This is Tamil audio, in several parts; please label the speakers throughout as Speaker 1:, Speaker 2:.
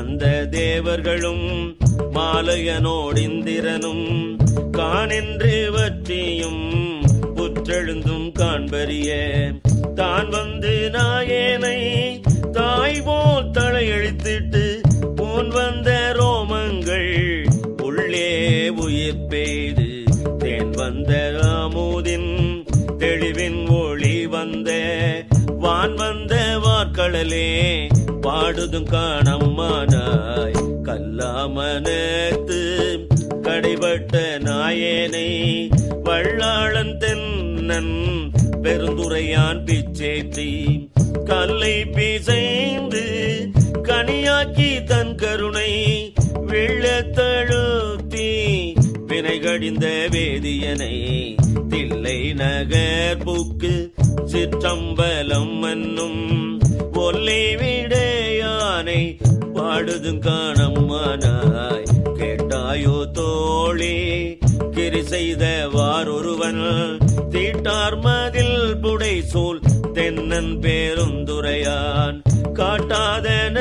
Speaker 1: வந்த தேவர்களும் மாலையனோடிந்திரனும் காணென்று வற்றியும் புற்றெழுந்தும் காண்பறிய தான் வந்து நாயேனை தாய் போல் தலையெழுத்திட்டு போன் வந்த ரோமங்கள் உள்ளே உயிர் பெய்து தேன் வந்த அமுதின் தெளிவின் ஒளி வந்த வான் வந்த வார்கடலே பாடுதும் காணம்மானாய் கல்லாமனத்து கடைபட்ட நாயேனை வள்ளாளன் தென்னன் பெருந்துரையான் பிச்சேற்றி கல்லை பிசைந்து கனியாக்கி தன் கருணை வெள்ளத்தழுத்தி வினைகடிந்த வேதியனை தில்லை நகர் புக்கு சிற்றம்பலம் என்னும் கொல்லை விடையானை பாடுதும் காணம்மானாய் கேட்டாயோ தோழி கிரி செய்த வாரொருவன் தீட்டார் மதில் புடை சூழ் தென்னன் பேருந்துரையான் காட்டாதன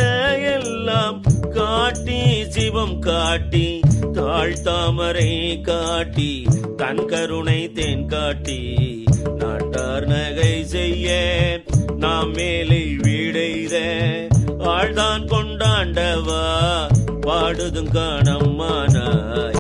Speaker 1: எல்லாம் காட்டி சிவம் காட்டி தாழ்த்தாமரை காட்டி தன் கருணை தேன் காட்டி நாட்டார் நகை செய்ய நாம் மேலை வீடைத ஆழ்தான் கொண்டாண்டவா பாடுதும் காணம்மானாய்